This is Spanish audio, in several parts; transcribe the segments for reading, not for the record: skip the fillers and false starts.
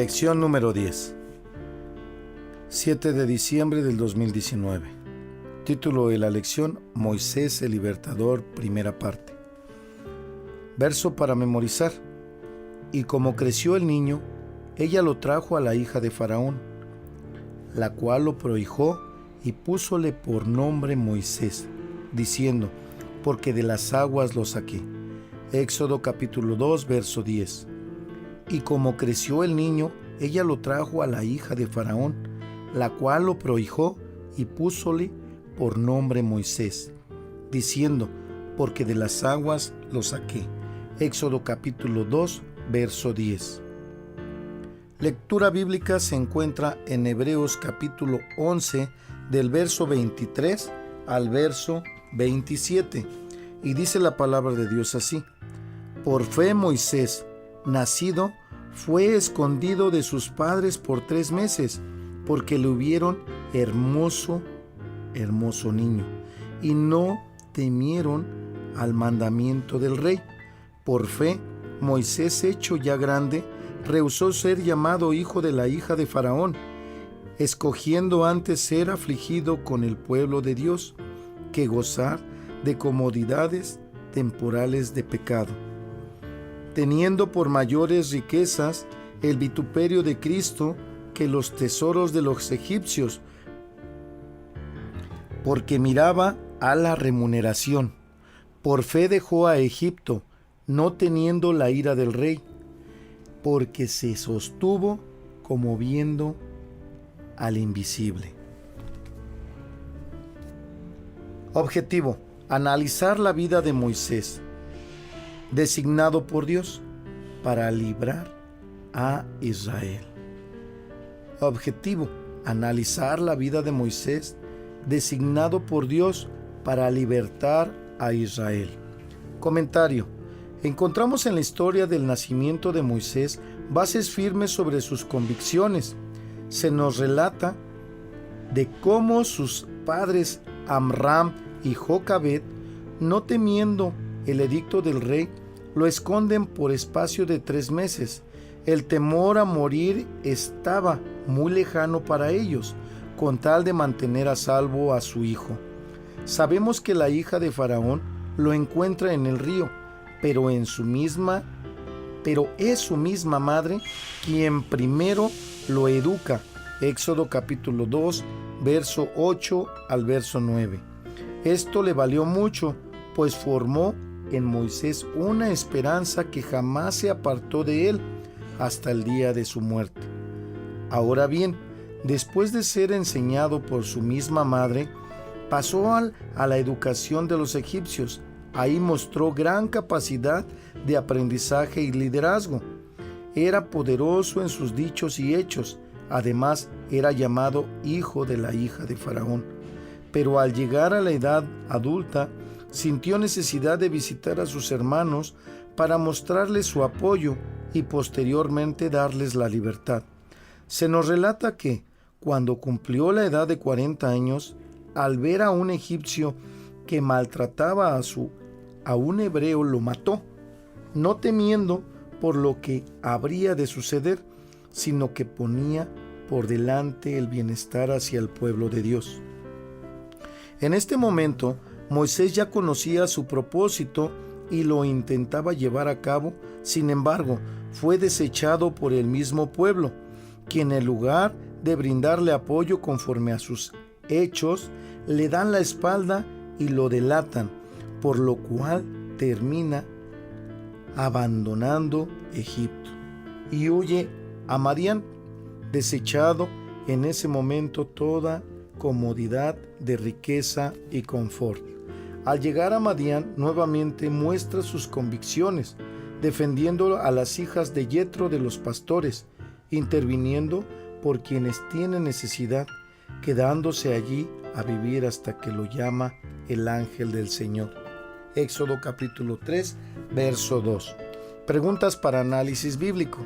Lección número 10. 7 de diciembre del 2019. Título de la lección: Moisés el Libertador, primera parte. Verso para memorizar. Y como creció el niño, ella lo trajo a la hija de Faraón, la cual lo prohijó y púsole por nombre Moisés, diciendo: porque de las aguas lo saqué. Éxodo capítulo 2, verso 10. Y como creció el niño, ella lo trajo a la hija de Faraón, la cual lo prohijó y púsole por nombre Moisés, diciendo: porque de las aguas lo saqué. Éxodo capítulo 2, verso 10. Lectura bíblica se encuentra en Hebreos capítulo 11, del verso 23 al verso 27, y dice la palabra de Dios así: por fe Moisés, nacido, fue escondido de sus padres por 3 meses, porque le hubieron hermoso niño, y no temieron al mandamiento del rey. Por fe, Moisés, hecho ya grande, rehusó ser llamado hijo de la hija de Faraón, escogiendo antes ser afligido con el pueblo de Dios, que gozar de comodidades temporales de pecado, teniendo por mayores riquezas el vituperio de Cristo que los tesoros de los egipcios, porque miraba a la remuneración. Por fe dejó a Egipto, no teniendo la ira del rey, porque se sostuvo como viendo al invisible. Objetivo: analizar la vida de Moisés, designado por Dios para librar a Israel. Objetivo: analizar la vida de Moisés, designado por Dios para libertar a Israel. Comentario: encontramos en la historia del nacimiento de Moisés bases firmes sobre sus convicciones. Se nos relata de cómo sus padres Amram y Jocabed, no temiendo el edicto del rey, lo esconden por espacio de 3 meses. El temor a morir estaba muy lejano para ellos, con tal de mantener a salvo a su hijo. Sabemos que la hija de Faraón lo encuentra en el río, pero es su misma madre quien primero lo educa. Éxodo capítulo 2, verso 8 al verso 9. Esto le valió mucho, pues formó en Moisés una esperanza que jamás se apartó de él hasta el día de su muerte. Ahora bien, después de ser enseñado por su misma madre, pasó a la educación de los egipcios. Ahí mostró gran capacidad de aprendizaje y liderazgo. Era poderoso en sus dichos y hechos. Además, era llamado hijo de la hija de Faraón. Pero al llegar a la edad adulta, sintió necesidad de visitar a sus hermanos para mostrarles su apoyo y posteriormente darles la libertad. Se nos relata que, cuando cumplió la edad de 40 años, al ver a un egipcio que maltrataba a un hebreo, lo mató, no temiendo por lo que habría de suceder, sino que ponía por delante el bienestar hacia el pueblo de Dios. En este momento, Moisés ya conocía su propósito y lo intentaba llevar a cabo. Sin embargo, fue desechado por el mismo pueblo, quien en lugar de brindarle apoyo conforme a sus hechos, le dan la espalda y lo delatan, por lo cual termina abandonando Egipto y huye a Madián, desechado en ese momento toda comodidad de riqueza y confort. Al llegar a Madián, nuevamente muestra sus convicciones, defendiendo a las hijas de Yetro de los pastores, interviniendo por quienes tienen necesidad, quedándose allí a vivir hasta que lo llama el ángel del Señor. Éxodo capítulo 3, verso 2. Preguntas para análisis bíblico.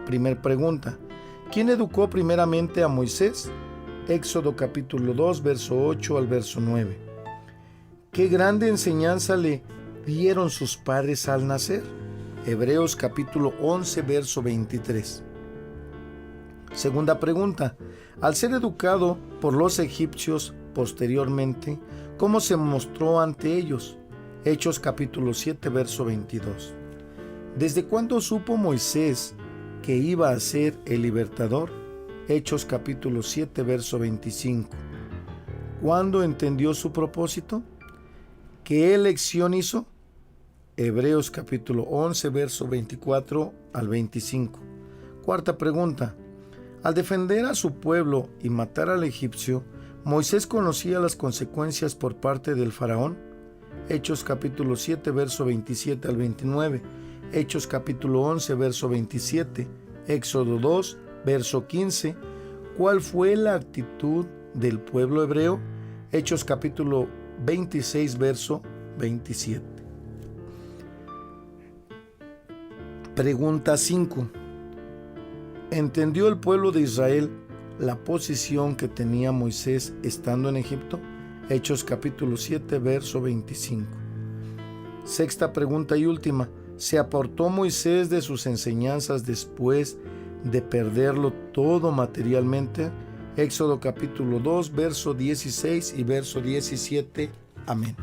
Primer pregunta: ¿quién educó primeramente a Moisés? Éxodo capítulo 2, verso 8 al verso 9. ¿Qué grande enseñanza le dieron sus padres al nacer? Hebreos capítulo 11, verso 23. Segunda pregunta. Al ser educado por los egipcios posteriormente, ¿cómo se mostró ante ellos? Hechos capítulo 7, verso 22. ¿Desde cuándo supo Moisés que iba a ser el libertador? Hechos capítulo 7, verso 25. ¿Cuándo entendió su propósito? ¿Qué elección hizo? Hebreos capítulo 11, verso 24 al 25. Cuarta pregunta. Al defender a su pueblo y matar al egipcio, ¿Moisés conocía las consecuencias por parte del faraón? Hechos capítulo 7, verso 27 al 29. Hechos capítulo 11, verso 27. Éxodo 2, verso 15. ¿Cuál fue la actitud del pueblo hebreo? Hechos capítulo 26, verso 27. Pregunta 5. ¿Entendió el pueblo de Israel la posición que tenía Moisés estando en Egipto? Hechos capítulo 7, verso 25. Sexta pregunta y última. ¿Se apartó Moisés de sus enseñanzas después de perderlo todo materialmente? Éxodo capítulo 2, verso 16 y verso 17. Amén.